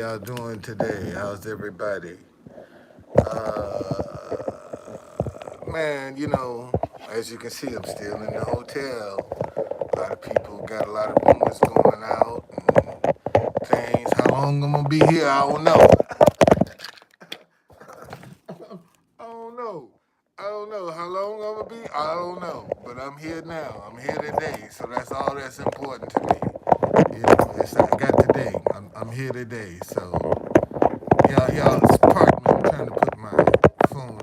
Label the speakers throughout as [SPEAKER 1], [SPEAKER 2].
[SPEAKER 1] y'all doing today? How's everybody? Man, as you can see, I'm still in the hotel. A lot of people got a lot of rumors going out and things. How long I'm gonna be here, I don't know. I don't know. I don't know how long I'm gonna be. I don't know. But I'm here now. I'm here today, so that's all that's important to me. I got today. I'm here today. So y'all, pardon me. I'm trying to put my phone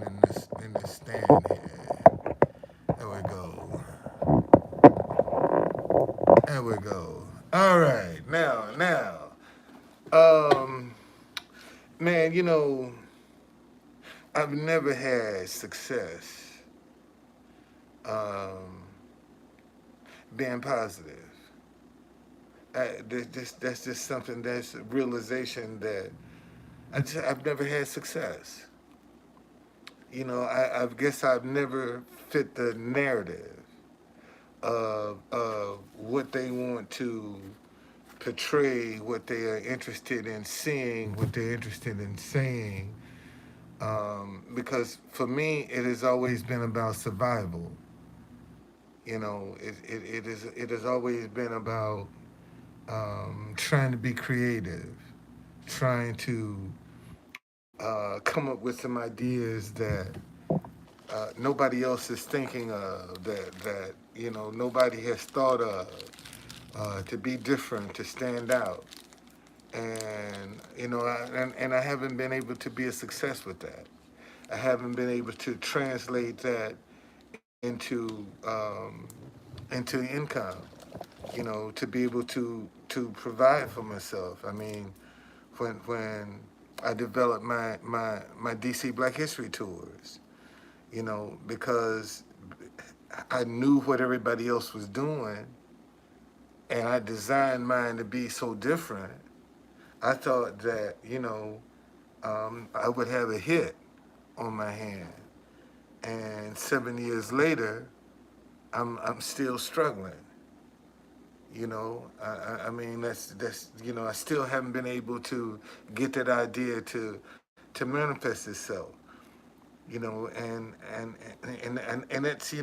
[SPEAKER 1] in this stand here. There we go. There we go. All right. Now. Um, man, I've never had success um, being positive. That's just something that's a realization that I've never had success. I guess I've never fit the narrative of what they want to portray, what they are interested in seeing, what they're interested in saying. Because for me, it has always been about survival. It has always been about trying to be creative, trying to come up with some ideas that nobody else is thinking of, that nobody has thought of, to be different, to stand out. And and I haven't been able to be a success with that. I haven't been able to translate that into income. To be able to provide for myself. I mean, when I developed my DC Black History tours, because I knew what everybody else was doing, and I designed mine to be so different. I thought that I would have a hit on my hand, and 7 years later, I'm still struggling. I mean that's I still haven't been able to get that idea to manifest itself. And it's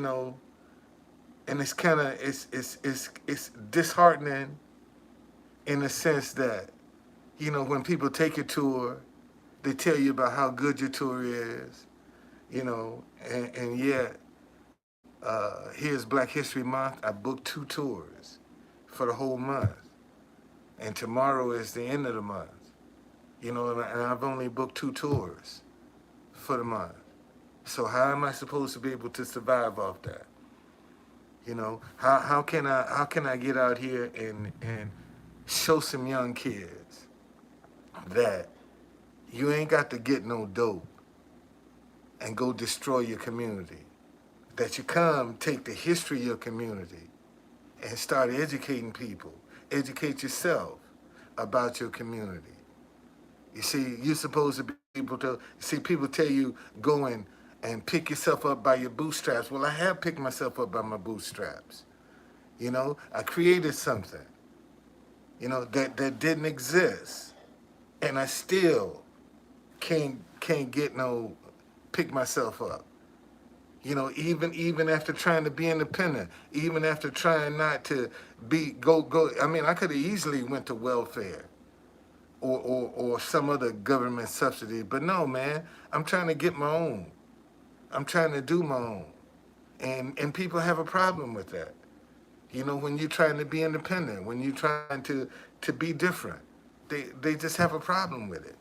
[SPEAKER 1] and it's kind of it's disheartening in the sense that when people take your tour, they tell you about how good your tour is, and yet here's Black History Month. I booked 2 tours for the whole month, and tomorrow is the end of the month. And I've only booked 2 tours for the month. So how am I supposed to be able to survive off that? How can I get out here and show some young kids that you ain't got to get no dope and go destroy your community. That you come take the history of your community and start educating people. Educate yourself about your community. You see, you're supposed to be able to see people tell you go and pick yourself up by your bootstraps. Well, I have picked myself up by my bootstraps. I created something, that didn't exist. And I still can't get no pick myself up. Even after trying to be independent, even after trying not to go. I mean, I could have easily went to welfare or some other government subsidy, but no, man. I'm trying to get my own. I'm trying to do my own, and people have a problem with that. When you're trying to be independent, when you're trying to be different, they just have a problem with it.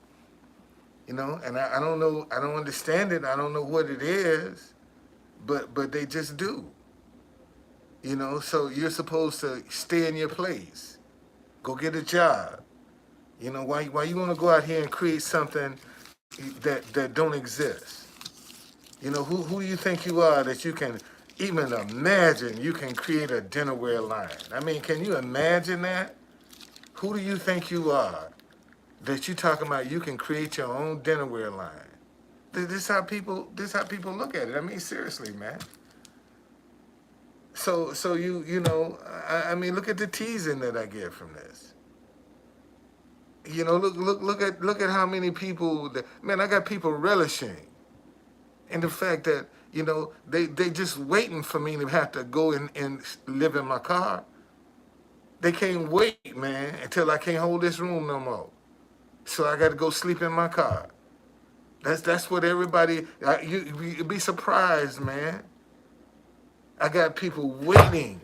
[SPEAKER 1] And I don't know. I don't understand it. I don't know what it is, but they just do. So you're supposed to stay in your place, go get a job. Why you want to go out here and create something that don't exist? Who do you think you are that you can even imagine you can create a dinnerware line? I mean, can you imagine that? Who do you think you are that you talking about you can create your own dinnerware line? This how people look at it. I mean, seriously, man. So I mean, look at the teasing that I get from this. You know, look at how many people that, man, I got people relishing in the fact that, you know, they just waiting for me to have to go and live in my car. They can't wait, man, until I can't hold this room no more. So I got to go sleep in my car. That's what everybody. You'd be surprised, man. I got people waiting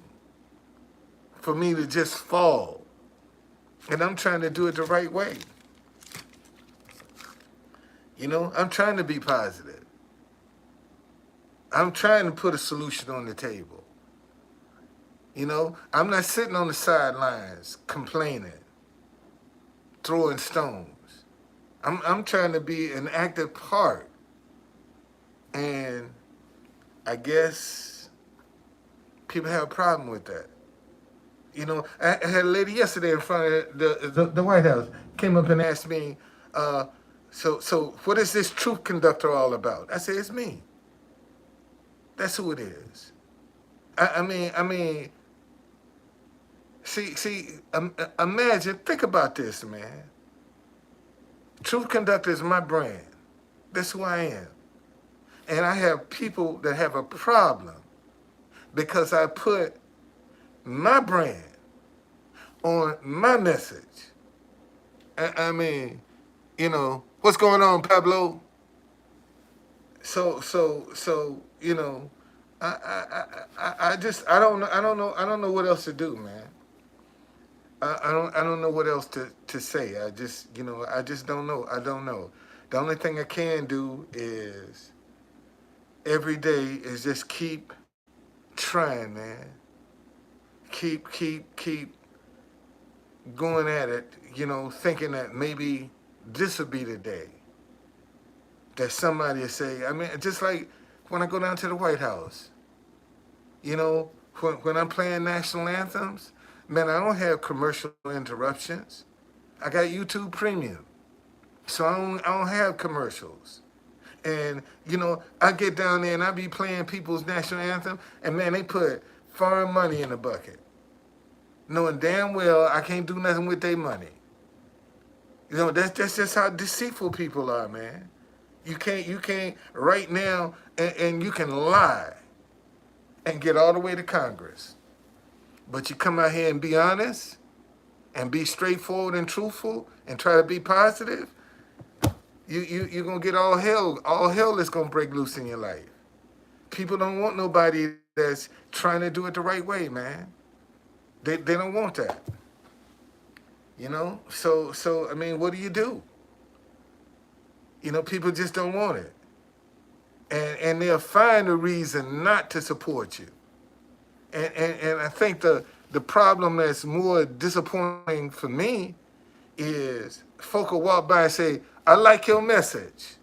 [SPEAKER 1] for me to just fall, and I'm trying to do it the right way. You know, I'm trying to be positive. I'm trying to put a solution on the table. You know, I'm not sitting on the sidelines complaining, throwing stones. I'm trying to be an active part. And I guess people have a problem with that. You know, I had a lady yesterday in front of the White House, came up and asked me, so what is this truth conductor all about? I said, it's me. That's who it is. I mean, imagine, think about this, man. Truth Conductor is my brand. That's who I am. And I have people that have a problem because I put my brand on my message. I mean, you know, what's going on, Pablo? So, you know, I don't know what else to do, man. I don't know what else to say. I just, you know, I just don't know. I don't know. The only thing I can do is every day is just keep trying, man. Keep going at it, you know, thinking that maybe this will be the day that somebody will say, I mean, just like when I go down to the White House, you know, when I'm playing national anthems, man, I don't have commercial interruptions. I got YouTube Premium, so I don't have commercials. And, you know, I get down there and I be playing people's national anthem, and, man, they put foreign money in the bucket, knowing damn well I can't do nothing with their money. You know, that's just how deceitful people are, man. You can't right now, and you can lie and get all the way to Congress. But you come out here and be honest and be straightforward and truthful and try to be positive, you're going to get all hell is going to break loose in your life. People don't want nobody that's trying to do it the right way, man. They don't want that. You know? So I mean, what do? You know, people just don't want it. And they'll find a reason not to support you. And I think the problem that's more disappointing for me is folk will walk by and say, I like your message.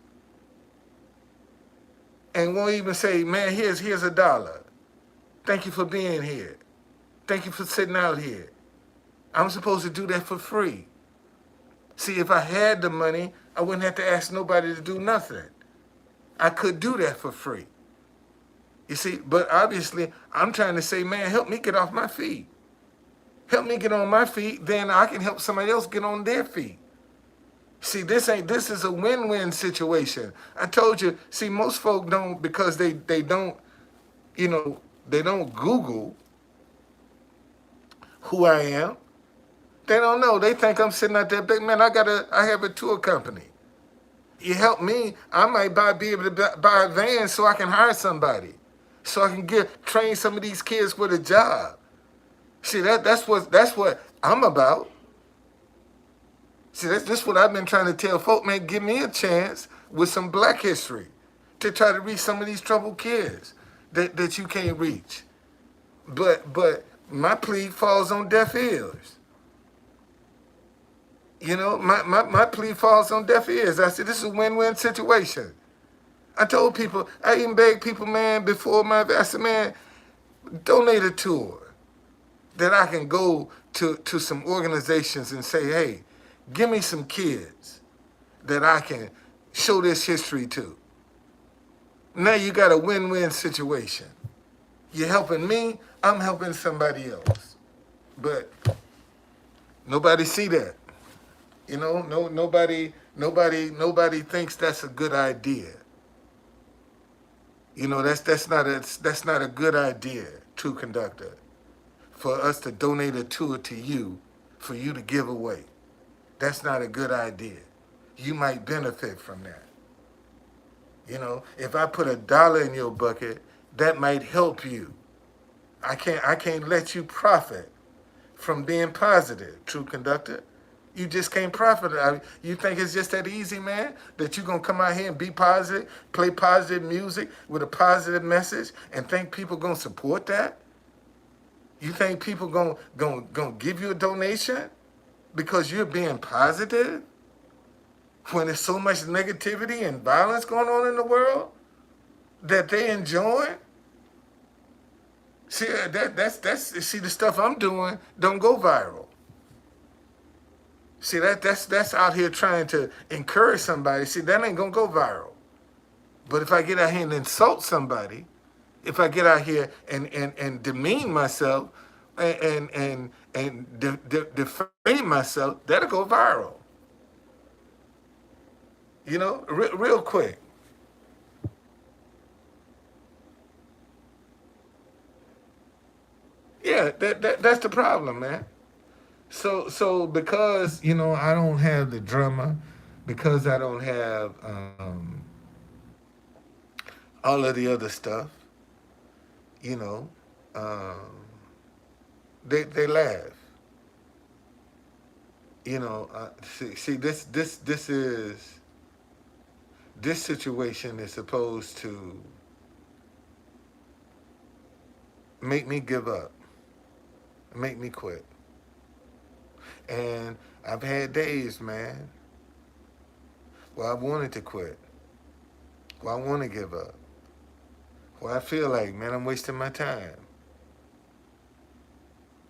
[SPEAKER 1] And won't even say, man, here's $1. Thank you for being here. Thank you for sitting out here. I'm supposed to do that for free. See, if I had the money, I wouldn't have to ask nobody to do nothing. I could do that for free. You see, but obviously, I'm trying to say, man, help me get off my feet. Help me get on my feet, then I can help somebody else get on their feet. See, this is a win-win situation. I told you, see, most folk don't, because they don't, you know, they don't Google who I am. They don't know. They think I'm sitting out there, big man, I have a tour company. You help me, I might be able to buy a van so I can hire somebody. So I can train some of these kids with a job. See, that's what I'm about. See, that's what I've been trying to tell folk, man, give me a chance with some black history to try to reach some of these troubled kids that you can't reach. But my plea falls on deaf ears. You know, my plea falls on deaf ears. I said, this is a win-win situation. I told people, I even begged people, man, before I said, man, donate a tour that I can go to some organizations and say, hey, give me some kids that I can show this history to. Now you got a win-win situation. You're helping me, I'm helping somebody else. But nobody see that. You know, nobody thinks that's a good idea. You know, that's not a good idea, true conductor, for us to donate a tour to you for you to give away. That's not a good idea. You might benefit from that. You know, if I put $1 in your bucket, that might help you. I can't let you profit from being positive, true conductor. You just can't profit. You think it's just that easy, man? That you're going to come out here and be positive, play positive music with a positive message, and think people going to support that? You think people gonna give you a donation because you're being positive when there's so much negativity and violence going on in the world that they enjoy? See, see, the stuff I'm doing don't go viral. See, that's out here trying to encourage somebody. See, that ain't gonna go viral. But if I get out here and insult somebody, if I get out here and demean myself and defame myself, that'll go viral. You know, real quick. Yeah, that's the problem, man. So because I don't have the drama, because I don't have all of the other stuff, you know, um, they laugh. See, this situation is supposed to make me give up, make me quit. And I've had days, man, where I wanted to quit, where I want to give up, where I feel like, man, I'm wasting my time.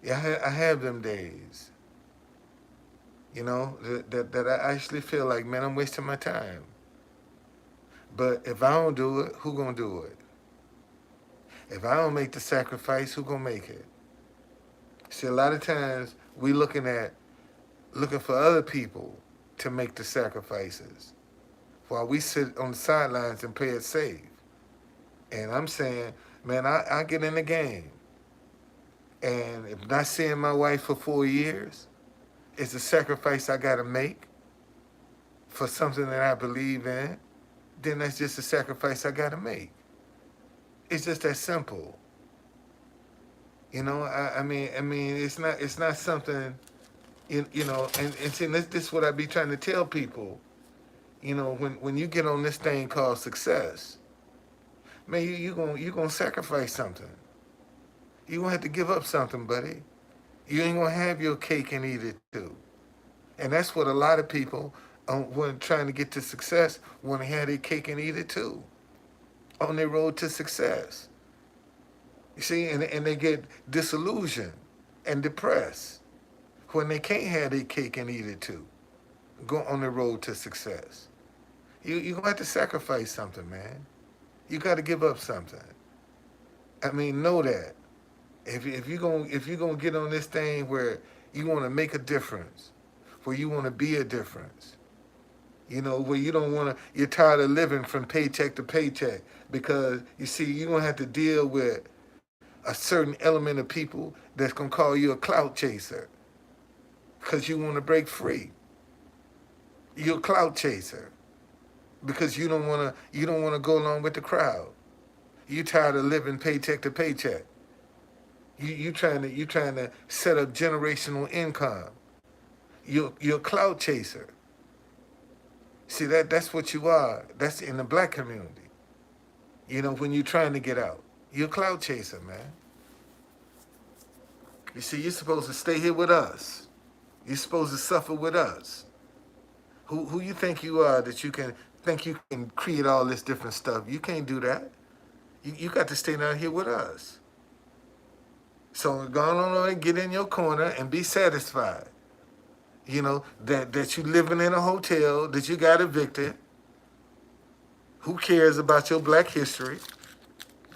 [SPEAKER 1] Yeah, I have them days, that I actually feel like, man, I'm wasting my time. But if I don't do it, who gonna do it? If I don't make the sacrifice, who gonna make it? See, a lot of times we looking for other people to make the sacrifices while we sit on the sidelines and play it safe. And I'm saying, man, I get in the game. And if not seeing my wife for 4 years is a sacrifice I gotta make for something that I believe in, then that's just a sacrifice I gotta make. It's just that simple. I mean, it's not something, and see, this is what I be trying to tell people. When you get on this thing called success, man, you gonna sacrifice something. You gonna have to give up something, buddy. You ain't gonna have your cake and eat it too. And that's what a lot of people, when trying to get to success, want to have their cake and eat it too, on their road to success. You see, and they get disillusioned and depressed when they can't have their cake and eat it too, go on the road to success. You gonna have to sacrifice something, man. You got to give up something. I mean, know that. If you gonna get on this thing where you want to make a difference, where you want to be a difference, where you don't want to, you're tired of living from paycheck to paycheck because you see you're gonna have to deal with a certain element of people that's gonna call you a clout chaser because you want to break free. You're a clout chaser because you don't want to go along with the crowd. You tired of living paycheck to paycheck. You trying to set up generational income. You're a clout chaser. See, that's what you are. That's in the black community. When you're trying to get out, you're a clout chaser, man. You see, you're supposed to stay here with us. You're supposed to suffer with us. Who you think you are that you can think you can create all this different stuff? You can't do that. You got to stay down here with us. So go on and get in your corner and be satisfied. That you living in a hotel, that you got evicted. Who cares about your black history?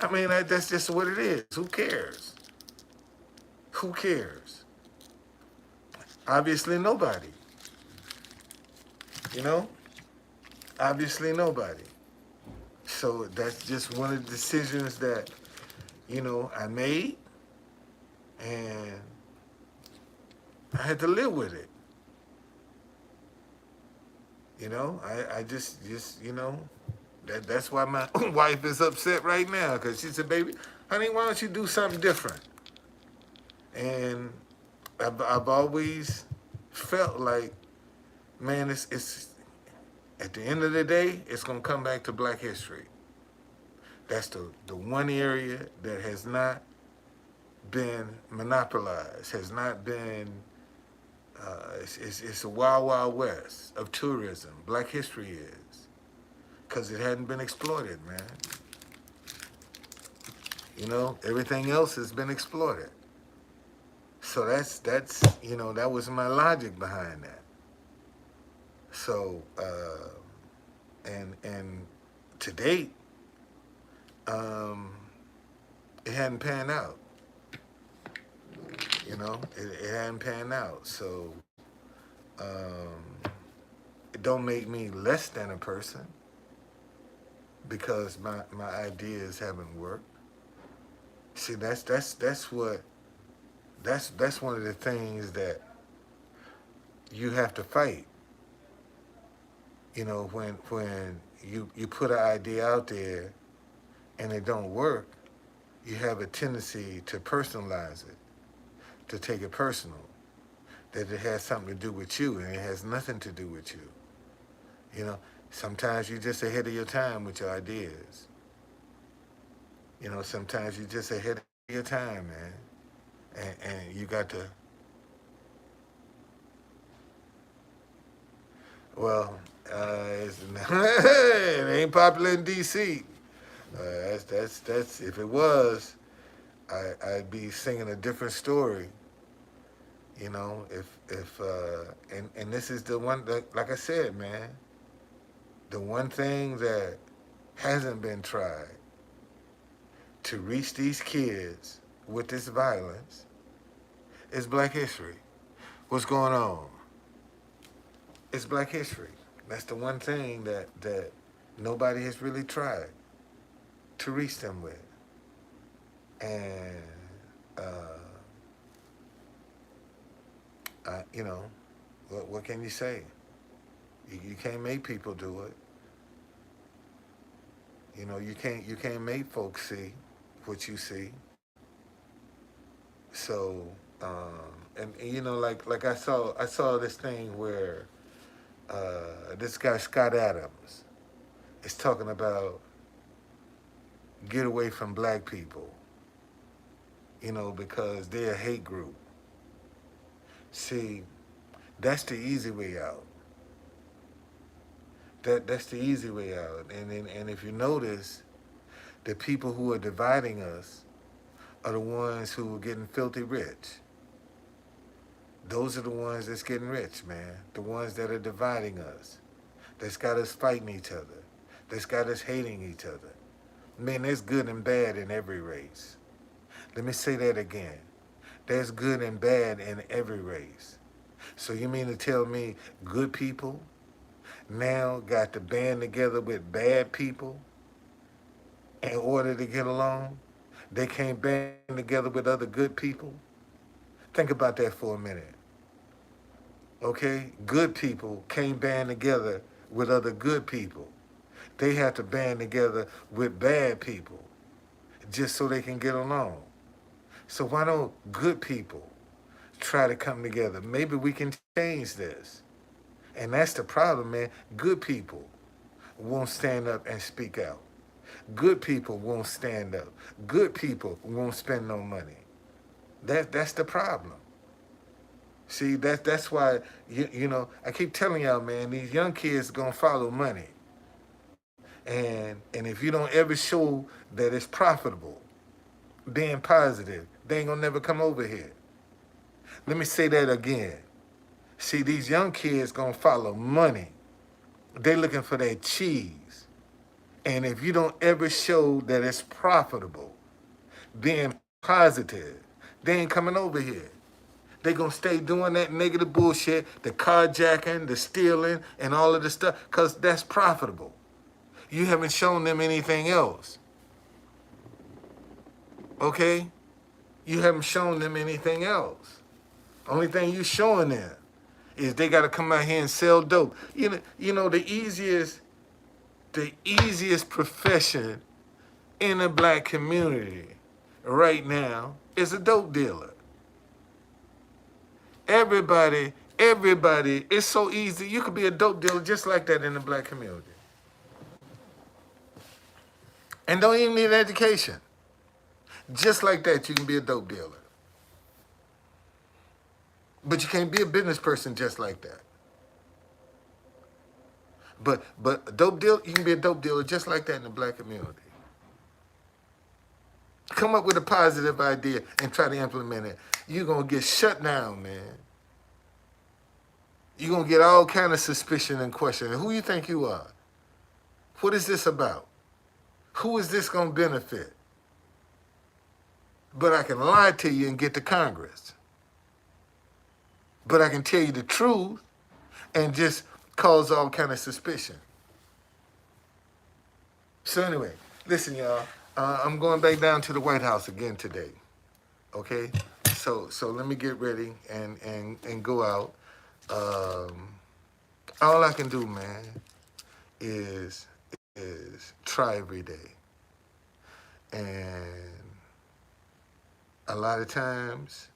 [SPEAKER 1] I mean, that's just what it is. Who cares? Who cares? Obviously, nobody. You know, obviously nobody. So that's just one of the decisions that, I made, and I had to live with it. I just, that's why my wife is upset right now, because she said, baby, honey, why don't you do something different? And I've always felt like, man, it's at the end of the day, it's going to come back to Black history. That's the one area that has not been monopolized, has not been, it's a wild, wild west of tourism. Black history is. Because it hadn't been exploited, man. Everything else has been exploited. So that was my logic behind that. So, and to date, it hadn't panned out. It hadn't panned out. So, it don't make me less than a person because my ideas haven't worked. See, that's one of the things that you have to fight. When you put an idea out there and it don't work, you have a tendency to personalize it, to take it personal, that it has something to do with you and it has nothing to do with you. Sometimes you're just ahead of your time with your ideas. Sometimes you're just ahead of your time, man. And you got to, well, it ain't popular in D.C. That's if it was, I'd be singing a different story. If and this is the one that, like I said, man, the one thing that hasn't been tried to reach these kids with this violence is Black history. What's going on? It's Black history. That's the one thing that nobody has really tried to reach them with. And, what can you say? You can't make people do it. You can't make folks see what you see. So, like I saw this thing where this guy Scott Adams is talking about get away from black people, because they're a hate group. See, that's the easy way out. That's the easy way out. And if you notice, the people who are dividing us are the ones who are getting filthy rich. Those are the ones that's getting rich, man. The ones that are dividing us. That's got us fighting each other. That's got us hating each other. Man, there's good and bad in every race. Let me say that again. There's good and bad in every race. So you mean to tell me good people now got to band together with bad people in order to get along? They can't band together with other good people? Think about that for a minute. Okay? Good people can't band together with other good people. They have to band together with bad people just so they can get along. So why don't good people try to come together? Maybe we can change this. And that's the problem, man. Good people won't stand up and speak out. Good people won't stand up. Good people won't spend no money. That's the problem. See, that's why I keep telling y'all, man, these young kids gonna follow money. And if you don't ever show that it's profitable, being positive, they ain't gonna never come over here. Let me say that again. See, these young kids gonna follow money. They looking for that cheese. And if you don't ever show that it's profitable, being positive, they ain't coming over here. They're going to stay doing that negative bullshit, the carjacking, the stealing, and all of the stuff, because that's profitable. You haven't shown them anything else. Okay? You haven't shown them anything else. Only thing you showing them is they got to come out here and sell dope. You know the easiest profession in the black community right now is a dope dealer. Everybody, it's so easy. You could be a dope dealer just like that in the black community. And don't even need an education. Just like that, you can be a dope dealer. But you can't be a business person just like that. But a dope deal, you can be a dope dealer just like that in the black community. Come up with a positive idea and try to implement it. You're going to get shut down, man. You're going to get all kind of suspicion and questioning. Who you think you are? What is this about? Who is this going to benefit? But I can lie to you and get to Congress. But I can tell you the truth and just cause all kind of suspicion. So anyway, listen, y'all. I'm going back down to the White House again today. Okay? So let me get ready and go out. All I can do, man, is try every day. And a lot of times,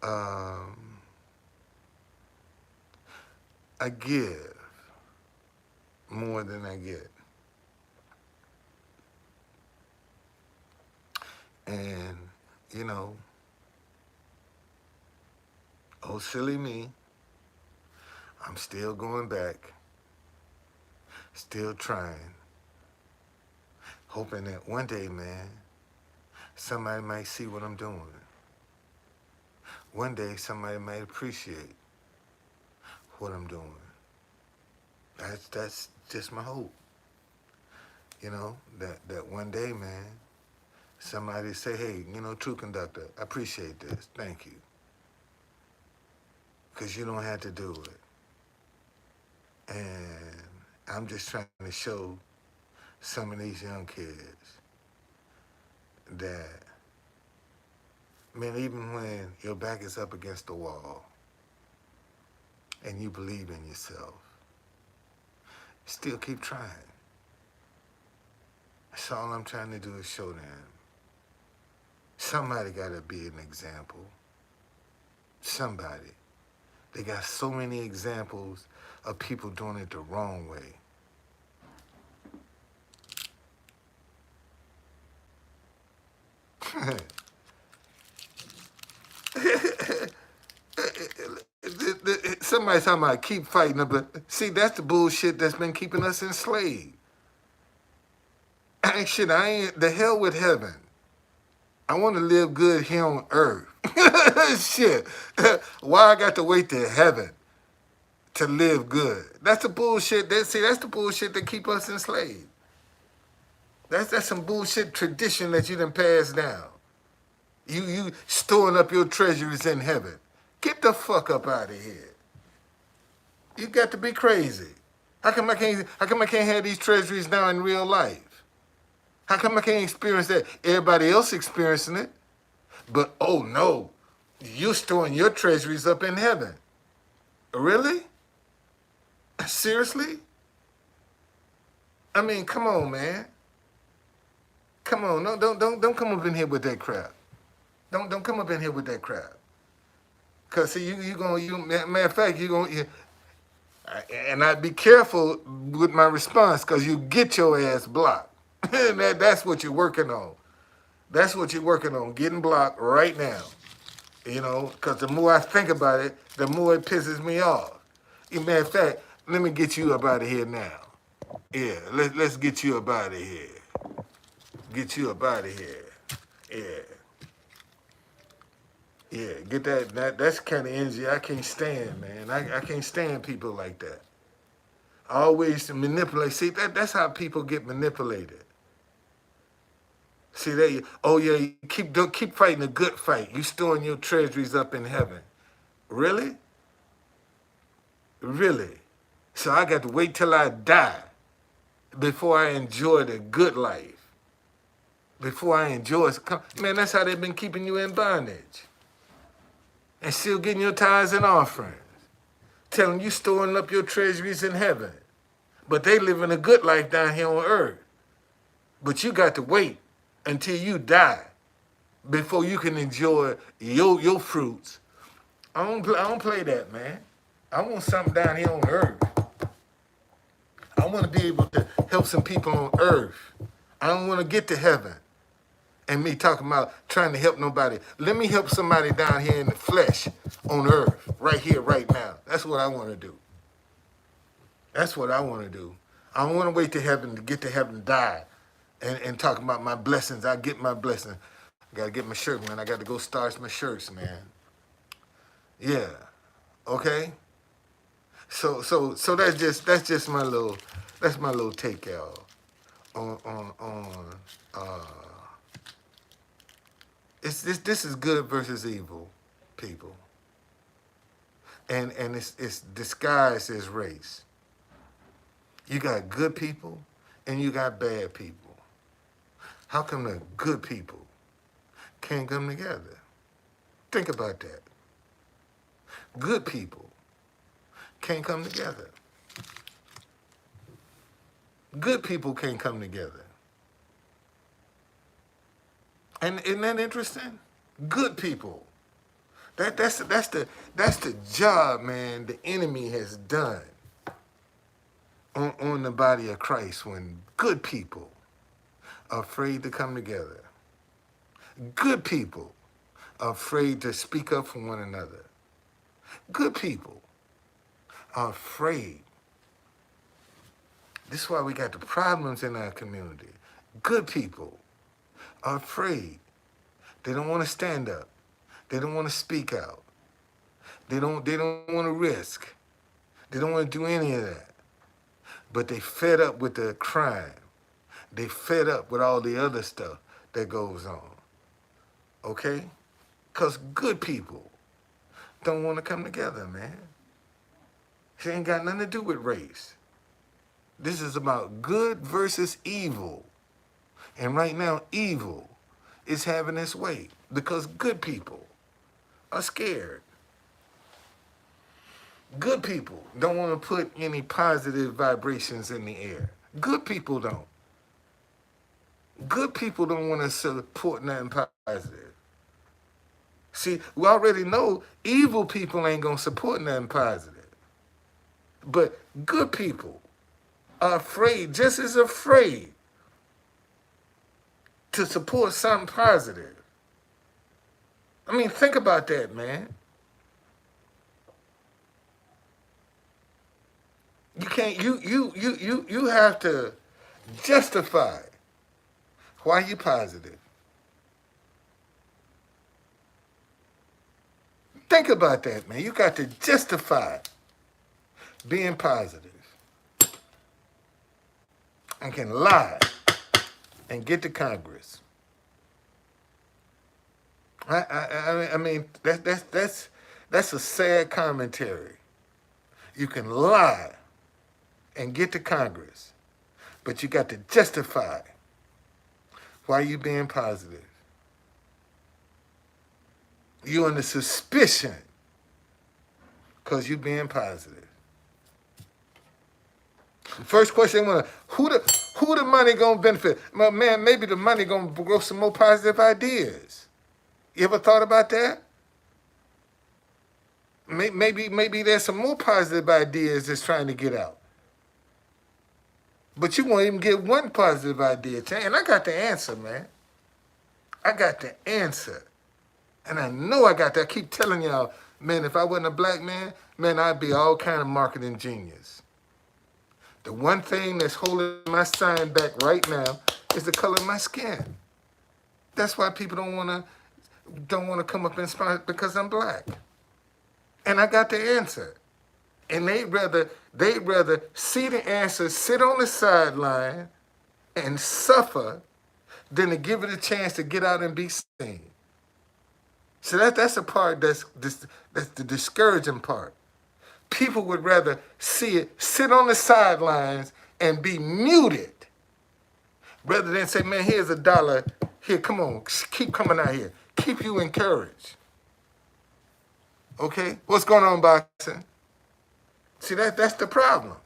[SPEAKER 1] I give more than I get. And, you know, oh, silly me, I'm still going back, still trying, hoping that one day, man, somebody might see what I'm doing. One day, somebody might appreciate what I'm doing. That's just my hope. You know, that one day, man, somebody say, hey, you know, True Conductor, I appreciate this. Thank you. Because you don't have to do it. And I'm just trying to show some of these young kids that, man, even when your back is up against the wall and you believe in yourself, still keep trying. That's all I'm trying to do is show them. Somebody got to be an example. Somebody. They got so many examples of people doing it the wrong way. Somebody's talking about keep fighting, but see, that's the bullshit that's been keeping us enslaved. Shit, I ain't, the hell with heaven. I want to live good here on earth. Shit. Why I got to wait to heaven to live good? That's the bullshit. That's the bullshit that keep us enslaved. That's some bullshit tradition that you done passed down. You storing up your treasuries in heaven. Get the fuck up out of here. You got to be crazy. How come I can't have these treasuries now in real life? How come I can't experience that? Everybody else experiencing it. But, oh no, you're storing your treasuries up in heaven. Really? Seriously? I mean, come on, man. Come on, no, don't come up in here with that crap. Don't come up in here with that crap. Cause see, matter of fact, and I'd be careful with my response, cause you get your ass blocked. That's what you're working on. That's what you're working on, getting blocked right now. You know, because the more I think about it, the more it pisses me off. Matter of fact, let me get you up out of here now. Yeah, let's get you up out of here. Get you up out of here. Yeah. Yeah, get that's the kind of energy I can't stand, man. I can't stand people like that. Always manipulate. See, that's how people get manipulated. See there you, oh yeah, you keep fighting a good fight. You storing your treasuries up in heaven. Really? Really? So I got to wait till I die before I enjoy the good life. Before I enjoy it. Man, that's how they've been keeping you in bondage. And still getting your tithes and offerings. Telling you storing up your treasuries in heaven. But they living a good life down here on earth. But you got to wait until you die before you can enjoy your fruits. I don't play that, man. I want something down here on earth. I want to be able to help some people on earth. I don't want to get to heaven and me talking about trying to help nobody. Let me help somebody down here in the flesh on earth, right here, right now. That's what I want to do. That's what I want to do. I don't want to wait to heaven to get to heaven and die and talk about my blessings. I get my blessing. I got to get my shirt, man. I got to go starch my shirts, man. Yeah. Okay? So that's just my little take, y'all, on this is good versus evil, people. And it's disguised as race. You got good people and you got bad people. How come the good people can't come together? Think about that. Good people can't come together. Good people can't come together. And isn't that interesting? Good people. That's the job, man, the enemy has done on the body of Christ when good people are afraid to come together. Good people are afraid to speak up for one another. Good people are afraid. This is why we got the problems in our community. Good people are afraid. They don't want to stand up. They don't want to speak out. They don't want to risk. They don't want to do any of that. But they fed up with the crime. They fed up with all the other stuff that goes on. Okay? Because good people don't want to come together, man. It ain't got nothing to do with race. This is about good versus evil. And right now, evil is having its way because good people are scared. Good people don't want to put any positive vibrations in the air. Good people don't. Good people don't want to support nothing positive. See, we already know evil people ain't going to support nothing positive. But good people are afraid, just as afraid, to support something positive. I mean, think about that, man. You can't, you have to justify why you positive. Think about that, man. You got to justify being positive and can lie and get to Congress. I mean that's a sad commentary. You can lie and get to Congress, but you got to justify why you being positive. You under suspicion because you being positive. First question, who the money gonna benefit? Well, man, maybe the money gonna grow some more positive ideas. You ever thought about that? Maybe there's some more positive ideas that's trying to get out. But you won't even get one positive idea. And I got the answer, man. I got the answer. And I know I got that. I keep telling y'all, man, if I wasn't a black man, I'd be all kind of marketing genius. The one thing that's holding my sign back right now is the color of my skin. That's why people don't want to come up and sponsor because I'm black. And I got the answer. And they'd rather see the answer, sit on the sideline and suffer than to give it a chance to get out and be seen. So that's the part that's the discouraging part. People would rather see it sit on the sidelines and be muted rather than say, man, here's $1. Here, come on, keep coming out here. Keep you encouraged. Okay? What's going on, boxing? See, that's the problem.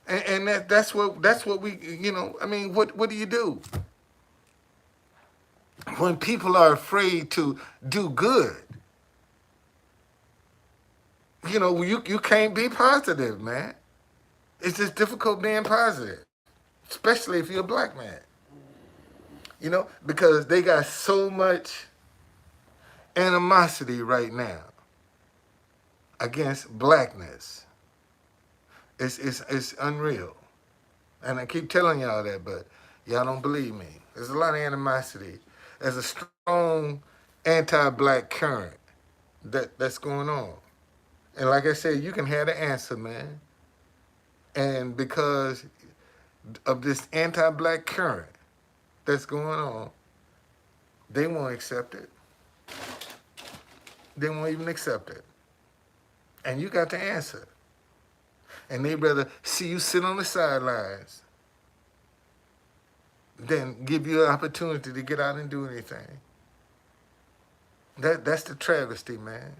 [SPEAKER 1] And that's what we, I mean, what do you do? When people are afraid to do good, you can't be positive, man. It's just difficult being positive, especially if you're a black man. Because they got so much animosity right now against blackness. It's unreal. And I keep telling y'all that, but y'all don't believe me. There's a lot of animosity. There's a strong anti-black current that's going on. And like I said, you can have the answer, man. And because of this anti-black current that's going on, they won't accept it. They won't even accept it. And you got the answer. And they'd rather see you sit on the sidelines than give you an opportunity to get out and do anything. That's the travesty, man.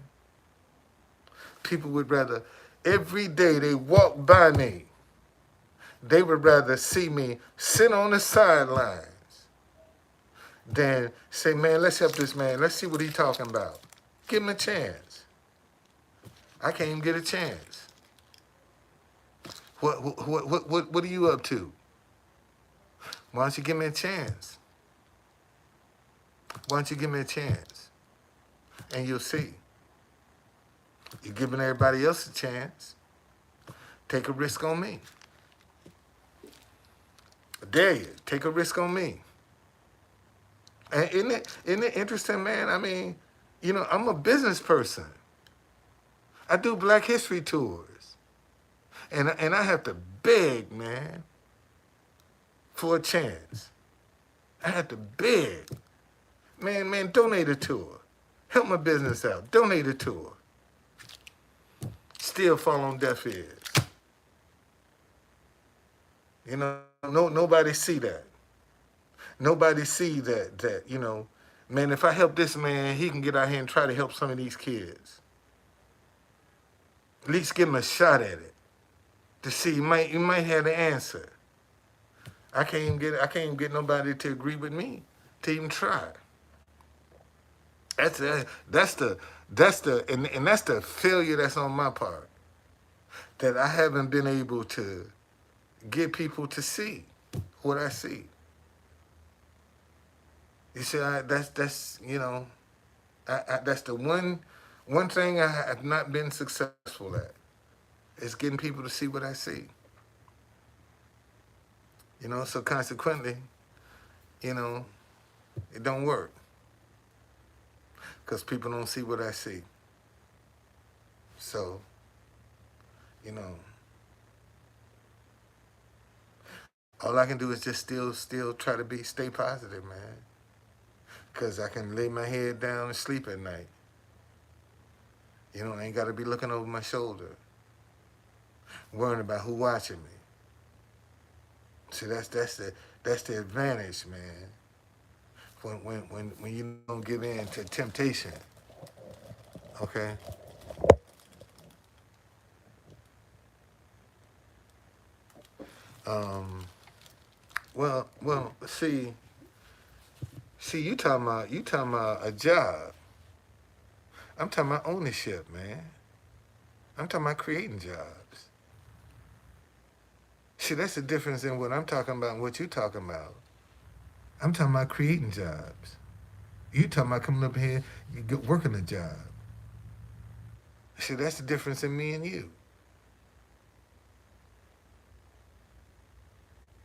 [SPEAKER 1] People would rather, every day they walk by me, they would rather see me sit on the sidelines than say, man, let's help this man. Let's see what he's talking about. Give him a chance. I can't even get a chance. What are you up to? Why don't you give me a chance? Why don't you give me a chance? And you'll see. You're giving everybody else a chance. Take a risk on me. I dare you. Take a risk on me. And isn't it interesting, man? I mean, I'm a business person. I do Black History tours. And I have to beg, man, for a chance. I have to beg. Man, donate a tour. Help my business out. Donate a tour. Still fall on deaf ears. Nobody see that. Nobody see that, man, if I help this man, he can get out here and try to help some of these kids. At least give him a shot at it. To see, you might have the answer. I can't even get nobody to agree with me to even try. That's the failure that's on my part. That I haven't been able to get people to see what I see. You see, that's that's the one thing I have not been successful at. Is getting people to see what I see. So consequently, it don't work. Because people don't see what I see. So, all I can do is just still try to stay positive, man. Because I can lay my head down and sleep at night. I ain't got to be looking over my shoulder. Worrying about who watching me. See, that's the advantage, man. When you don't give in to temptation. Okay? Well, see, you talking about a job. I'm talking about ownership, man. I'm talking about creating jobs. See, that's the difference in what I'm talking about and what you're talking about. I'm talking about creating jobs. You talking about coming up here, working a job. See, that's the difference in me and you.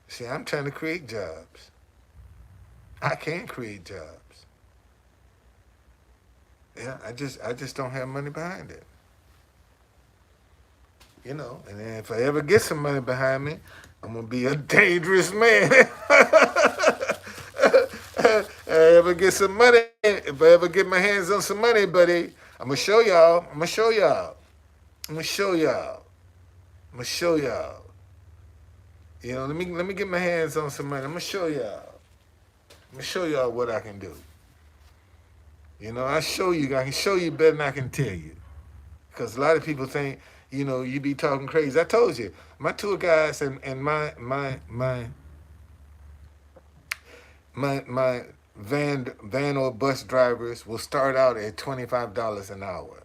[SPEAKER 1] See, I'm trying to create jobs. I can create jobs. Yeah, I just don't have money behind it. And then if I ever get some money behind me, I'm gonna be a dangerous man. I ever get some money, if I ever get my hands on some money, buddy, I'm gonna show y'all. I'm gonna show y'all. I'm gonna show y'all. I'm gonna show y'all. You know, let me get my hands on some money. I'm gonna show y'all. I'm gonna show y'all what I can do. You know, I can show you better than I can tell you. Because a lot of people think, you know, you be talking crazy. I told you, my tour guides and my van or bus drivers will start out at $25 an hour.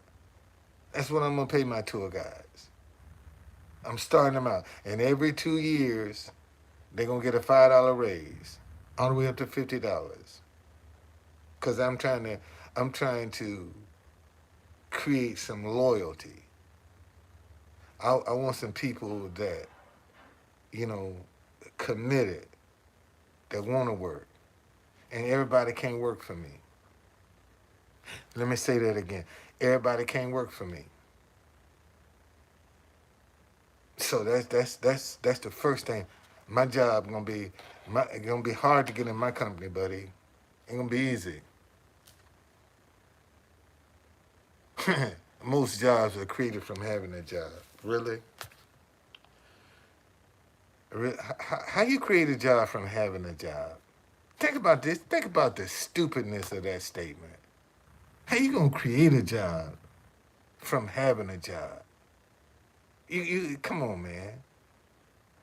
[SPEAKER 1] That's what I'm gonna pay my tour guides. I'm starting them out, and every 2 years they're gonna get a $5 raise, all the way up to $50. Cause I'm trying to create some loyalty. I want some people that, you know, committed, that want to work, and everybody can't work for me. Let me say that again. Everybody can't work for me. So that's the first thing. My job gonna be hard to get in my company, buddy. Ain't gonna be easy. Most jobs are created from having a job. Really? How you create a job from having a job? Think about this. Think about the stupidness of that statement. How you gonna create a job from having a job? You come on, man.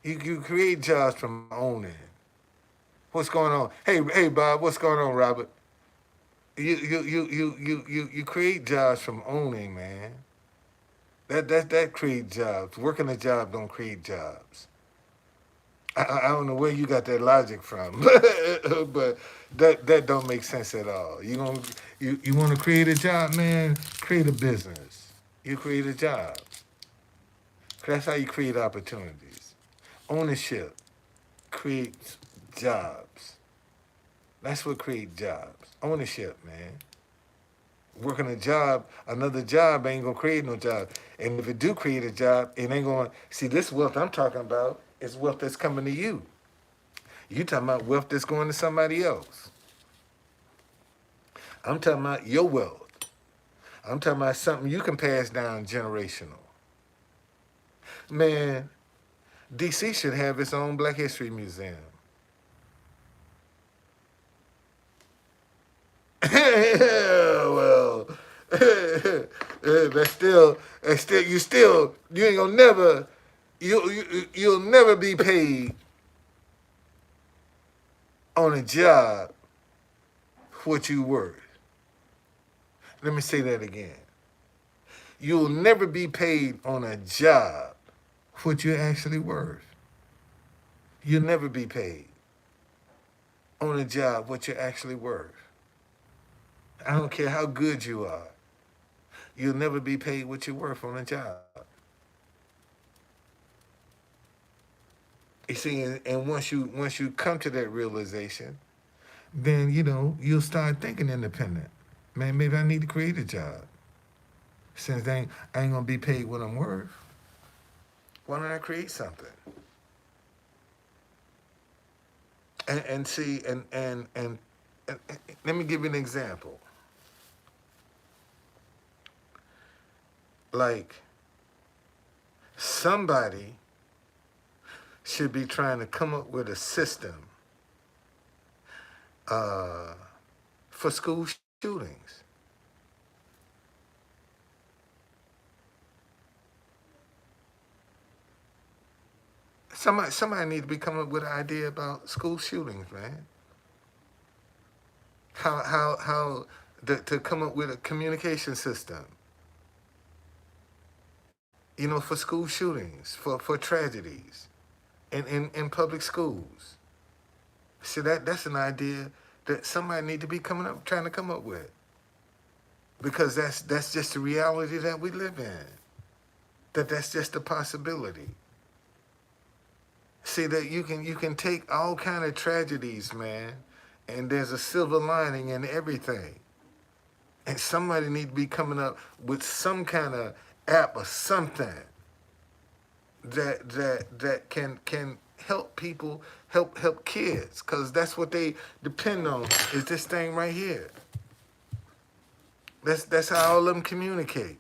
[SPEAKER 1] You create jobs from owning. What's going on? Hey Bob, what's going on, Robert? You create jobs from owning, man. That creates jobs. Working a job don't create jobs. I don't know where you got that logic from, but that don't make sense at all. You want to create a job, man? Create a business. You create a job. That's how you create opportunities. Ownership creates jobs. That's what creates jobs. Ownership, man. Working a job, another job ain't gonna create no job. And if it do create a job, it ain't gonna see this wealth I'm talking about is wealth that's coming to you. You talking about wealth that's going to somebody else. I'm talking about your wealth. I'm talking about something you can pass down generational. Man, DC should have its own Black History Museum. Well, you ain't gonna never, you'll never be paid on a job what you worth. Let me say that again. You'll never be paid on a job what you're actually worth. You'll never be paid on a job what you're actually worth. I don't care how good you are. You'll never be paid what you're worth on a job. You see, and once you come to that realization, then you'll start thinking independent. Man, maybe I need to create a job. Since I ain't gonna be paid what I'm worth, why don't I create something? And see, and let me give you an example. Like, somebody should be trying to come up with a system uh, for school shootings. Somebody need to be coming up with an idea about school shootings, man. How to come up with a communication system, for school shootings, for tragedies in public schools. See, that's an idea that somebody need to be trying to come up with, because that's just the reality that we live in. That's just a possibility. See, that you can take all kind of tragedies, man, and there's a silver lining in everything. And somebody need to be coming up with some kind of app or something that can help people, help kids, because that's what they depend on, is this thing right here. That's how all of them communicate,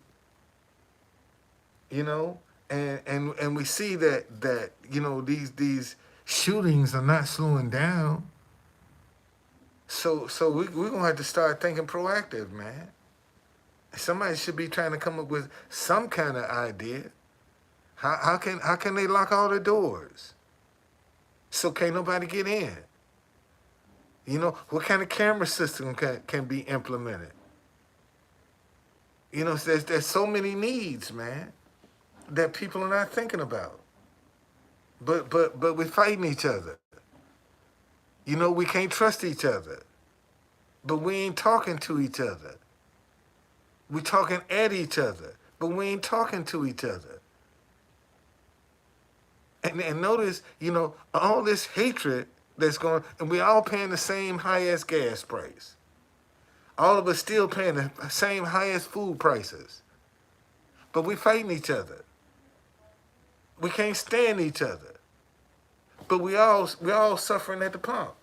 [SPEAKER 1] you know. And we see that these shootings are not slowing down. So we're gonna have to start thinking proactive, man. Somebody should be trying to come up with some kind of idea. How can they lock all the doors so can't nobody get in? What kind of camera system can be implemented? There's so many needs, man, that people are not thinking about. But we're fighting each other. We can't trust each other. But we ain't talking to each other. We talking at each other, but we ain't talking to each other. And notice, all this hatred that's going, and we all paying the same highest gas price. All of us still paying the same highest food prices. But we fighting each other. We can't stand each other. But we all suffering at the pump.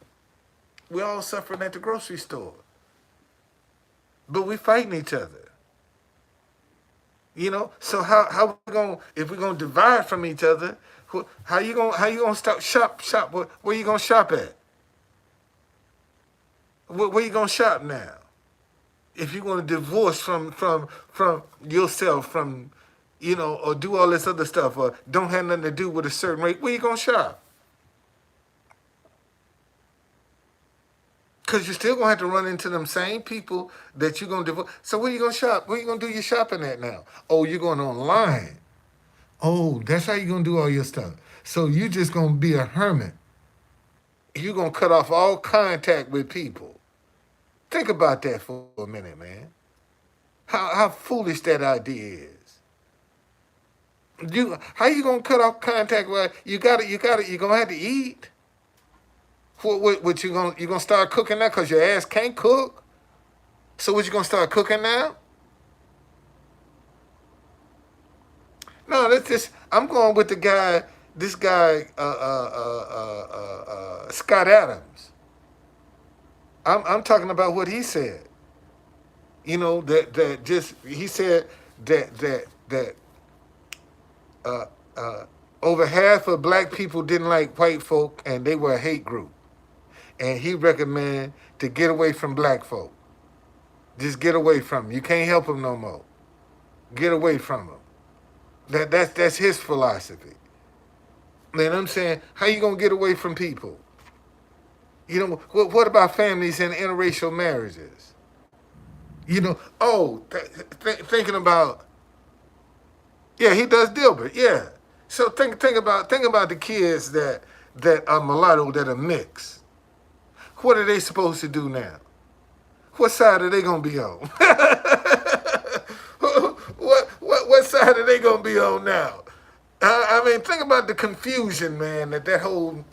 [SPEAKER 1] We all suffering at the grocery store. But we fighting each other. So how we gonna, if we're gonna divide from each other, how you gonna stop shop? Where you gonna shop at? Where you gonna shop now? If you're gonna divorce from yourself, from or do all this other stuff, or don't have nothing to do with a certain rate, where you gonna shop? Because you're still going to have to run into them same people that you're going to divorce. So where you going to shop? Where you going to do your shopping at now? Oh, you're going online. Oh, that's how you're going to do all your stuff. So you just going to be a hermit. You're going to cut off all contact with people. Think about that for a minute, man. How foolish that idea is. How you going to cut off contact with, you're going to have to eat. What you gonna start cooking now because your ass can't cook? So what you gonna start cooking now? No, that's just, I'm going with this guy, Scott Adams. I'm talking about what he said. That just, he said that over half of black people didn't like white folk and they were a hate group. And he recommend to get away from black folk. Just get away from them. You can't help them no more. Get away from them. That's his philosophy. Then I'm saying, how you gonna get away from people? What about families and interracial marriages? Thinking about, yeah, he does Dilbert, yeah. So think about the kids that are mulatto, that are mixed. What are they supposed to do now? What side are they gonna be on? what side are they gonna be on now? I mean, think about the confusion, man. That whole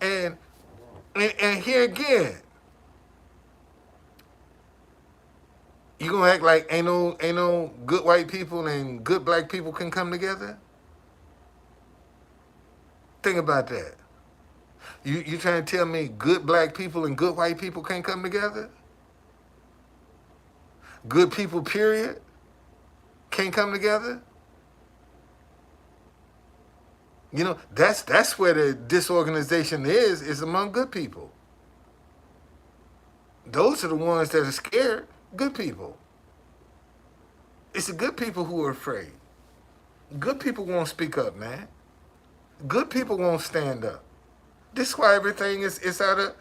[SPEAKER 1] and here again, you gonna act like ain't no good white people and good black people can come together? Think about that. You trying to tell me good black people and good white people can't come together? Good people, period, can't come together? That's where the disorganization is among good people. Those are the ones that are scared, good people. It's the good people who are afraid. Good people won't speak up, man. Good people won't stand up. This is why everything is out of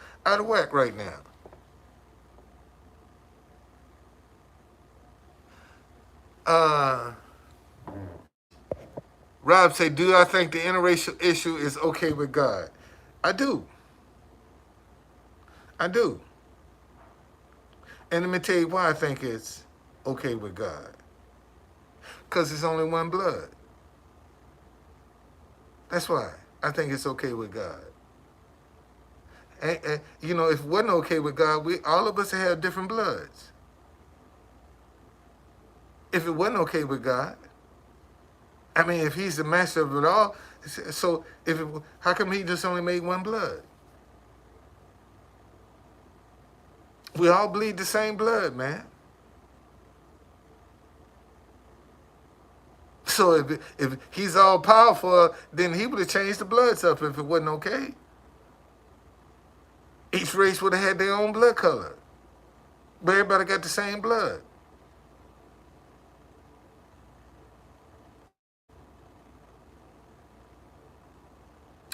[SPEAKER 1] whack right now. Rob say, do I think the interracial issue is okay with God? I do. And let me tell you why I think it's okay with God. Because it's only one blood. That's why I think it's okay with God. And if it wasn't okay with God, all of us have different bloods. If it wasn't okay with God, I mean, if he's the master of it all, So how come he just only made one blood? We all bleed the same blood, man. So if he's all powerful, then he would have changed the bloods up if it wasn't okay. Each race would have had their own blood color, but everybody got the same blood.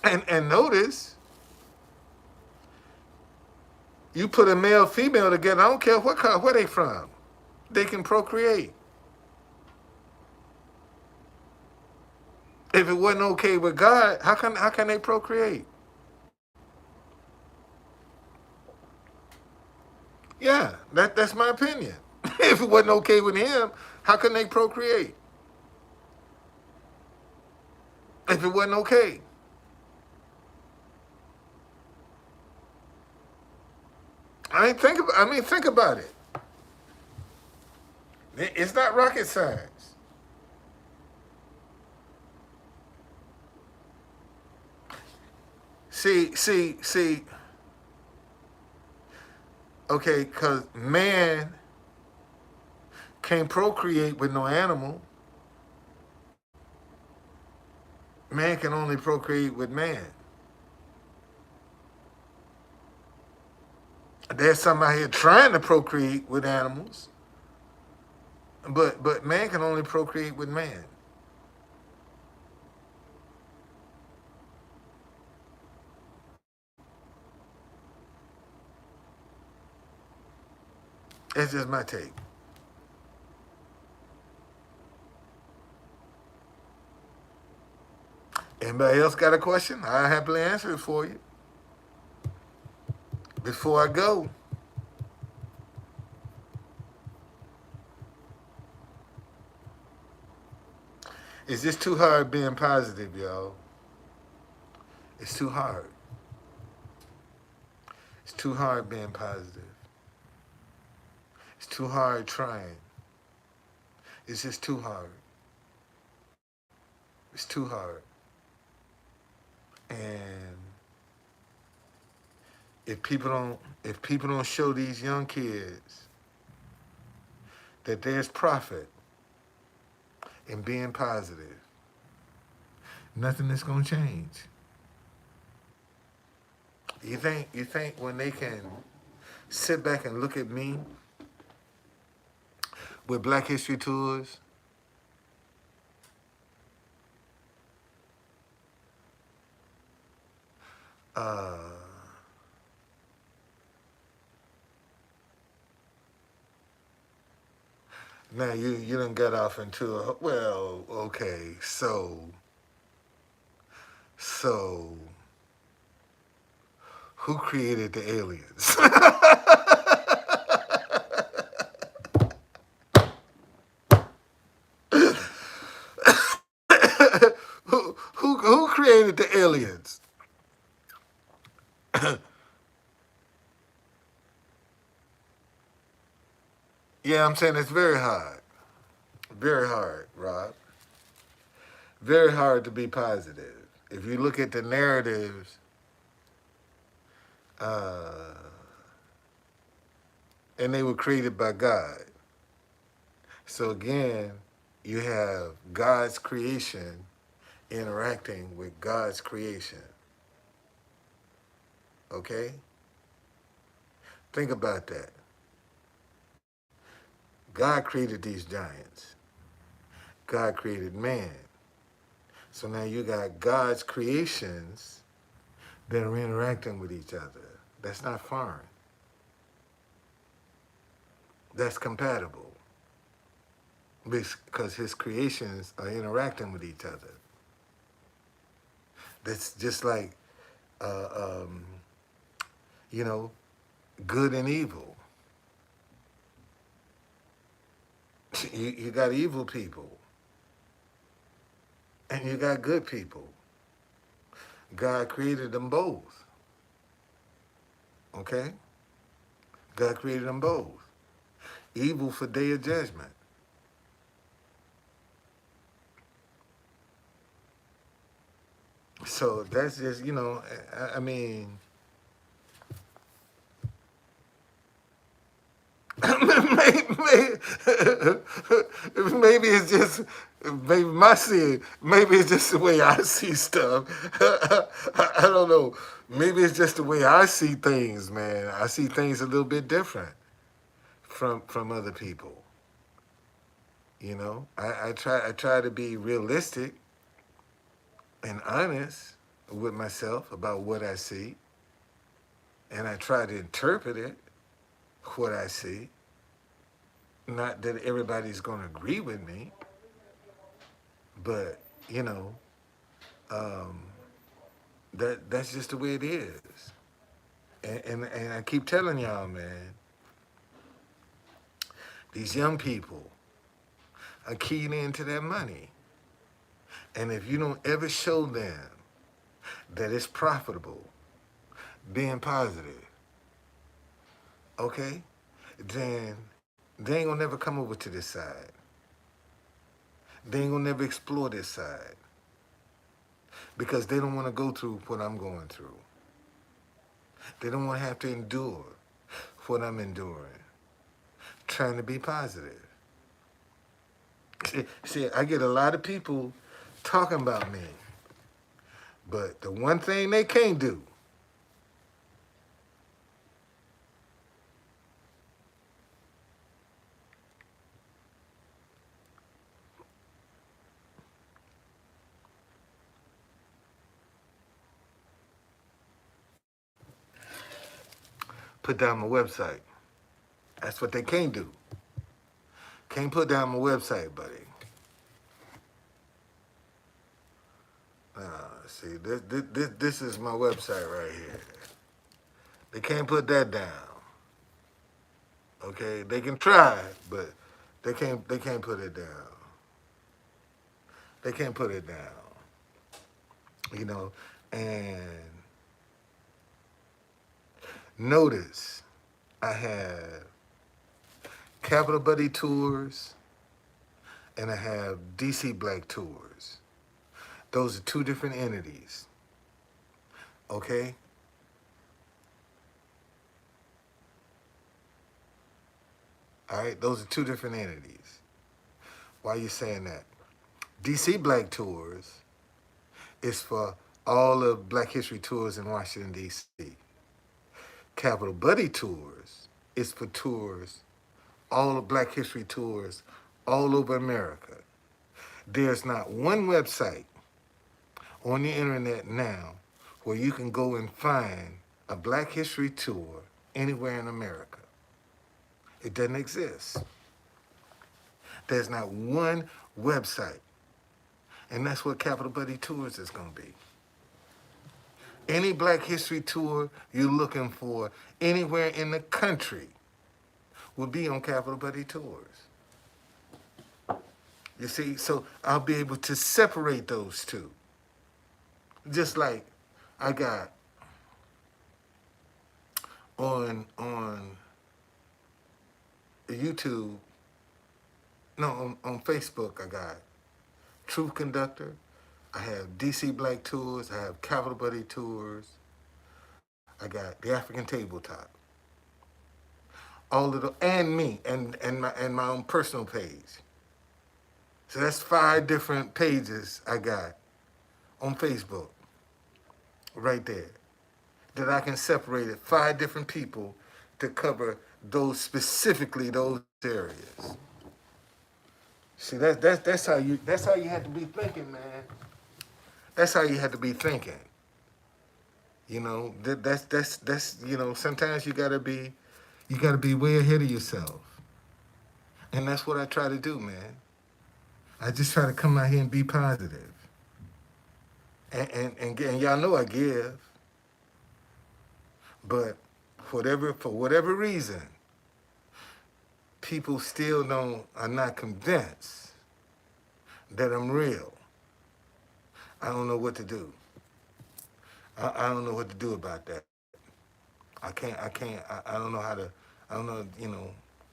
[SPEAKER 1] And notice, you put a male female together. I don't care what color, where they from. They can procreate. If it wasn't okay with God, how can they procreate? Yeah, that's my opinion. If it wasn't okay with him, how can they procreate? If it wasn't okay. Think about it. It's not rocket science. See. Okay, because man can't procreate with no animal. Man can only procreate with man. There's some out here trying to procreate with animals, but man can only procreate with man. That's just my take. Anybody else got a question? I'll happily answer it for you. Before I go, it's just too hard being positive, y'all. It's too hard. It's too hard being positive. It's too hard trying. It's just too hard. It's too hard. And if people don't show these young kids that there's profit in being positive, nothing is gonna change. You think when they can sit back and look at me with Black History Tours, uh, now you done got off into well, okay, so who created the aliens? who created the aliens? Yeah, I'm saying it's very hard. Very hard, Rob. Very hard to be positive. If you look at the narratives, uh, and they were created by God. So again, you have God's creation interacting with God's creation. Okay? Think about that. God created these giants. God created man. So now you got God's creations that are interacting with each other. That's not foreign. That's compatible. Because his creations are interacting with each other. That's just like, uh, um, you know, good and evil. You got evil people. And you got good people. God created them both. Okay? God created them both. Evil for day of judgment. So that's just, I mean, maybe, maybe it's just maybe my seeing. Maybe it's just the way I see stuff. I don't know. Maybe it's just the way I see things, man. I see things a little bit different from other people. I try to be realistic and honest with myself about what I see, and I try to interpret it what I see. Not that everybody's going to agree with me, but you know, um, that's just the way it is. And I keep telling y'all, man, these young people are keying into their money, and if you don't ever show them that it's profitable, being positive, okay, then they ain't gonna never come over to this side. They ain't gonna never explore this side because they don't want to go through what I'm going through. They don't want to have to endure what I'm enduring, trying to be positive. See, I get a lot of people talking about me, but the one thing they can't do, put down my website. That's what they can't do. Can't put down my website, buddy. See, this is my website right here. They can't put that down. Okay, they can try, but they can't put it down. They can't put it down. You know, and notice I have Capital Buddy Tours and I have DC Black Tours. Those are two different entities. Okay? All right, those are two different entities. Why are you saying that? DC Black Tours is for all of Black History Tours in Washington, D.C. Capital Buddy Tours is for tours, all of Black History Tours all over America. There's not one website on the internet now where you can go and find a Black History Tour anywhere in America. It doesn't exist. There's not one website. And that's what Capital Buddy Tours is going to be. Any Black History Tour you're looking for anywhere in the country will be on Capital Buddy Tours. You see, so I'll be able to separate those two. Just like I got on YouTube, no, on Facebook, I got Truth Conductor. I have DC Black Tours. I have Capital Buddy Tours. I got the African Tabletop. All of the and me and my own personal page. So that's 5 different pages I got on Facebook, right there, that I can separate it 5 different people to cover specifically those areas. See, that's how you had to be thinking, man. That's how you had to be thinking. That's sometimes you gotta be way ahead of yourself. And that's what I try to do, man. I just try to come out here and be positive. And y'all know I give, but for whatever reason, people still are not convinced that I'm real. I don't know what to do. I don't know what to do about that. I don't know how to, I don't know,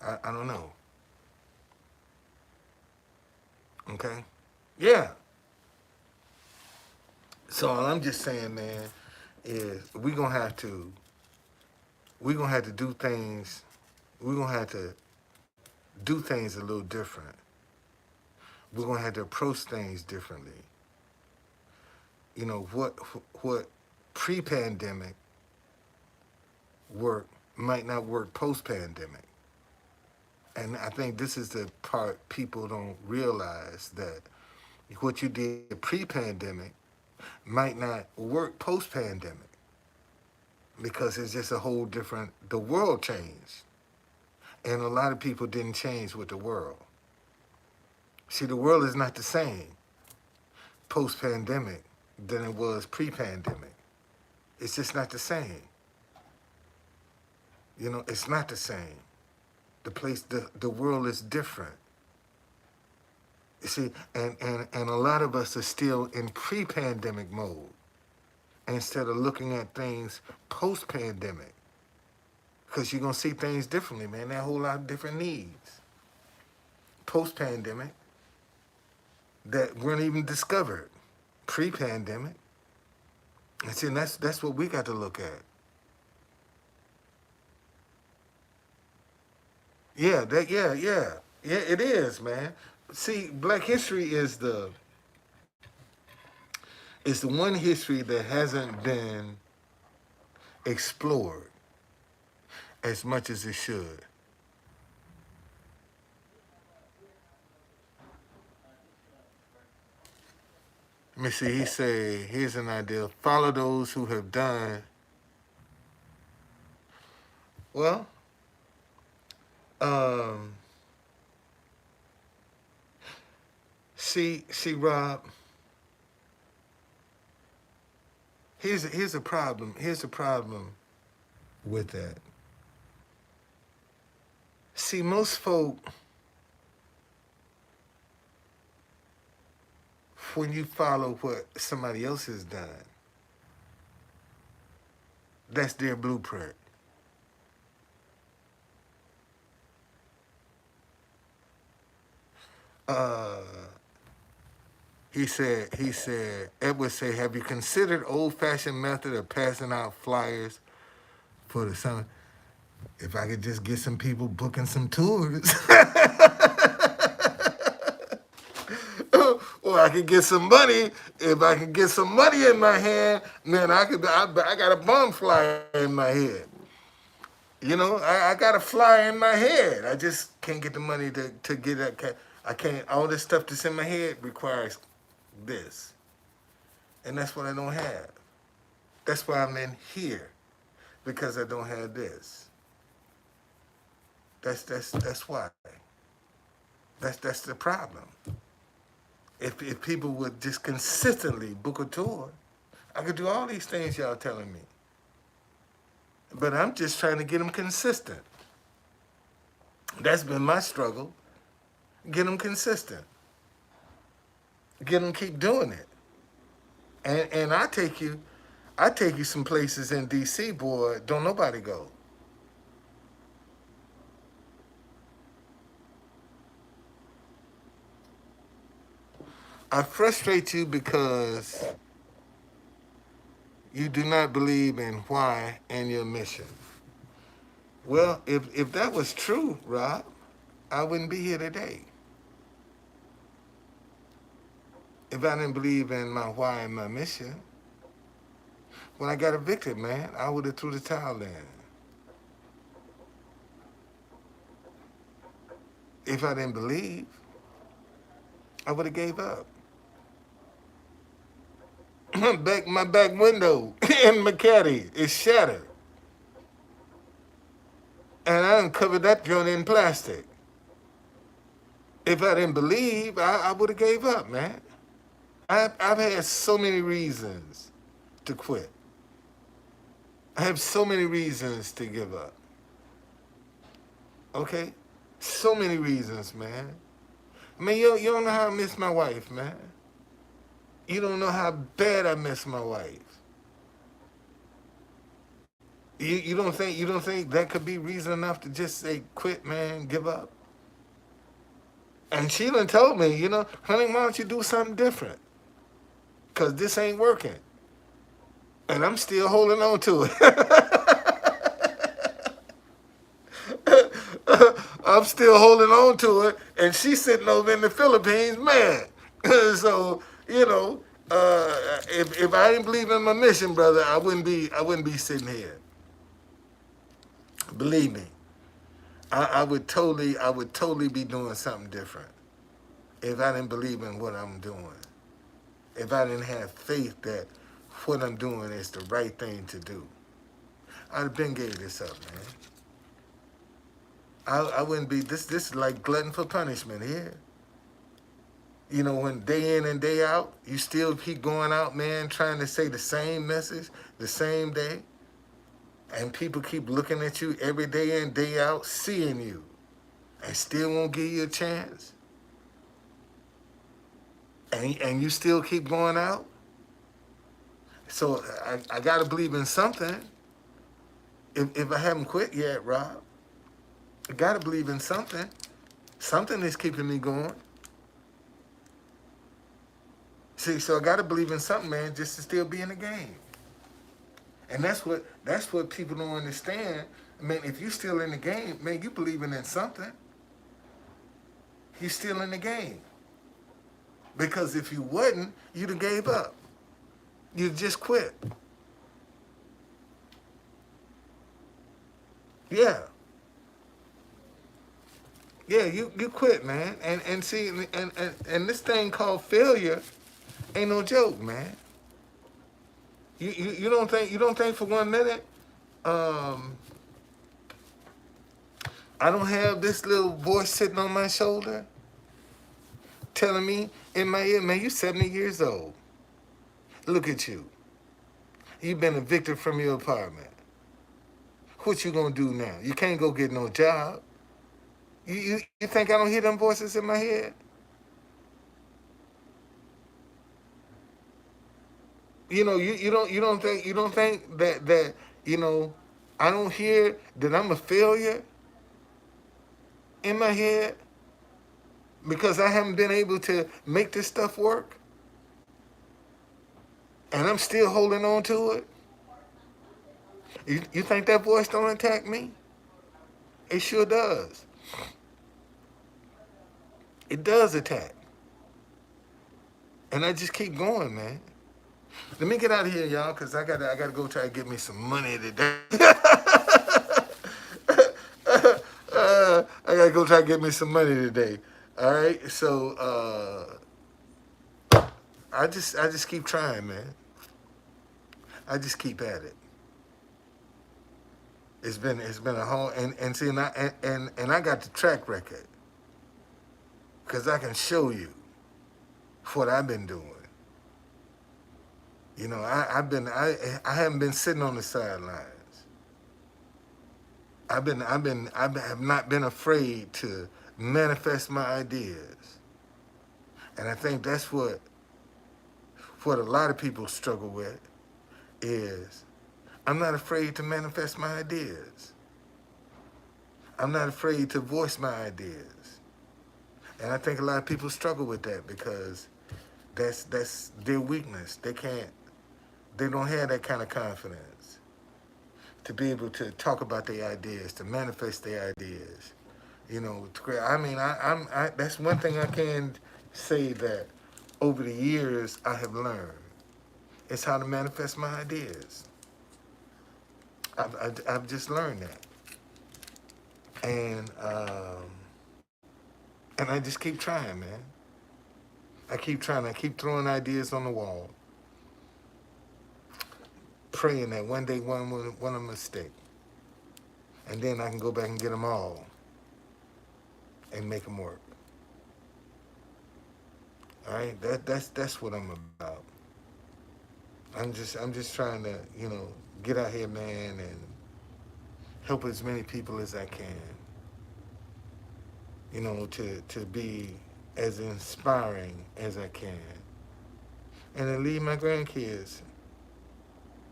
[SPEAKER 1] I don't know. Okay? Yeah. So all I'm just saying, man, is we're gonna have to do things. We're gonna have to do things a little different. We're gonna have to approach things differently. You know what pre-pandemic work might not work post-pandemic, and I think this is the part people don't realize, that what you did pre-pandemic might not work post-pandemic, because it's just a whole different. The world changed, and a lot of people didn't change with the world. See, the world is not the same post-pandemic than it was pre-pandemic. It's just not the same. You know, it's not the same. The world is different. You see, and a lot of us are still in pre-pandemic mode instead of looking at things post-pandemic. Because you're going to see things differently, man. There are a whole lot of different needs post-pandemic that weren't even discovered pre-pandemic. And see, that's what we got to look at. Yeah, it is, man. See, Black history is the one history that hasn't been explored as much as it should. Let me see. He say, here's an idea: follow those who have done well. Um, see, Rob. Here's a problem. Here's a problem with that. See, most folk, when you follow what somebody else has done, that's their blueprint. Uh, Edward say, have you considered old-fashioned method of passing out flyers for the summer? If I could just get some people booking some tours. Or I could get some money. If I could get some money in my hand, then I got a bomb flyer in my head. You know, I got a flyer in my head. I just can't get the money to get that. I can't. All this stuff that's in my head requires this, and that's what I don't have. That's why I'm in here, because I don't have this. That's why. That's the problem. If people would just consistently book a tour, I could do all these things y'all telling me. But I'm just trying to get them consistent. That's been my struggle. Get them consistent. Get them keep doing it. And I take you some places in DC, boy, don't nobody go. I frustrate you because you do not believe in why and your mission. Well, if that was true, Rob, I wouldn't be here today. If I didn't believe in my why and my mission, when I got evicted, man, I would have threw the towel in. If I didn't believe, I would have gave up. My back window in McCarty is shattered. And I uncovered that joint in plastic. If I didn't believe, I would have gave up, man. I've had so many reasons to quit. I have so many reasons to give up. Okay? So many reasons, man. I mean, you don't know how I miss my wife, man. You don't know how bad I miss my wife. You don't think that could be reason enough to just say quit, man, give up? And Sheila told me, honey, why don't you do something different? Because this ain't working. And I'm still holding on to it. I'm still holding on to it, and she's sitting over in the Philippines, man. So you know, if I didn't believe in my mission, brother, I wouldn't be sitting here. Believe me, I would totally be doing something different if I didn't believe in what I'm doing. If I didn't have faith that what I'm doing is the right thing to do, I'd have been gave this up, man. I wouldn't be this is like glutton for punishment here. You know, when day in and day out, you still keep going out, man, trying to say the same message the same day, and people keep looking at you every day in, day out, seeing you, and still won't give you a chance, and you still keep going out. So I got to believe in something. If I haven't quit yet, Rob, I got to believe in something. Something is keeping me going. See, so I got to believe in something, man, just to still be in the game. And that's what people don't understand. I mean, if you're still in the game, man, you believing in something. You're still in the game. Because if you wasn't, you'd have gave up. You'd just quit. Yeah. Yeah, you quit, man. And see, and this thing called failure ain't no joke, man. You don't think for 1 minute, um, I don't have this little voice sitting on my shoulder telling me in my ear, man, you 70 years old. Look at you. You've been evicted from your apartment. What you gonna do now? You can't go get no job. You think I don't hear them voices in my head? You don't think that I don't hear that I'm a failure in my head because I haven't been able to make this stuff work and I'm still holding on to it. You think that voice don't attack me? It sure does. It does attack. And I just keep going, man. Let me get out of here, y'all, because I gotta go try to get me some money today. I gotta go try to get me some money today. All right, so I just keep trying, man. I just keep at it. It's been a whole and see and I got the track record because I can show you what I've been doing. I haven't been sitting on the sidelines. I have not been afraid to manifest my ideas, and I think that's what a lot of people struggle with is I'm not afraid to manifest my ideas. I'm not afraid to voice my ideas, and I think a lot of people struggle with that because that's their weakness. They don't have that kind of confidence to be able to talk about their ideas, to manifest their ideas. I mean, that's one thing I can say that over the years I have learned. It's how to manifest my ideas. I've just learned that. And I just keep trying, man. I keep trying. I keep throwing ideas on the wall, praying that one day one of them will stick. And then I can go back and get them all and make them work. All right, that's what I'm about. I'm just trying to get out here, man, and help as many people as I can. To be as inspiring as I can, and to leave my grandkids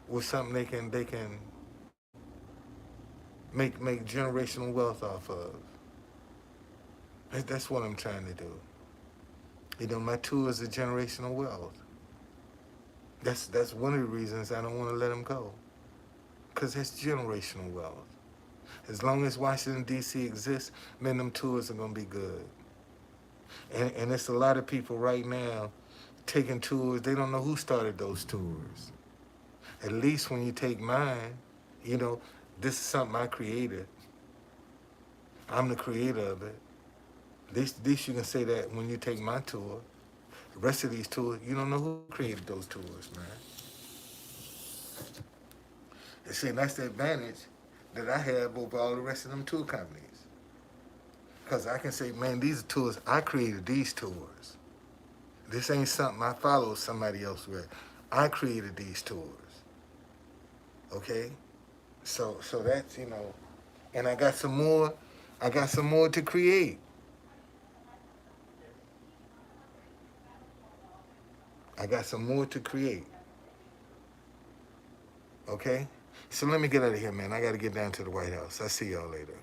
[SPEAKER 1] with something they can make generational wealth off of. That's what I'm trying to do. My tool is a generational wealth. That's one of the reasons I don't want to let them go. Because that's generational wealth. As long as Washington, D.C. exists, man, them tours are going to be good. And it's a lot of people right now taking tours. They don't know who started those tours. At least when you take mine, you know, this is something I created. I'm the creator of it. At least you can say that when you take my tour. The rest of these tours, you don't know who created those tours, man. And see, that's the advantage that I have over all the rest of them tour companies. Because I can say, man, these are tours, I created these tours. This ain't something I followed somebody else with. I created these tours. Okay? So that's, you know, and I got some more to create. I got some more to create. Okay? So let me get out of here, man. I got to get down to the White House. I'll see y'all later.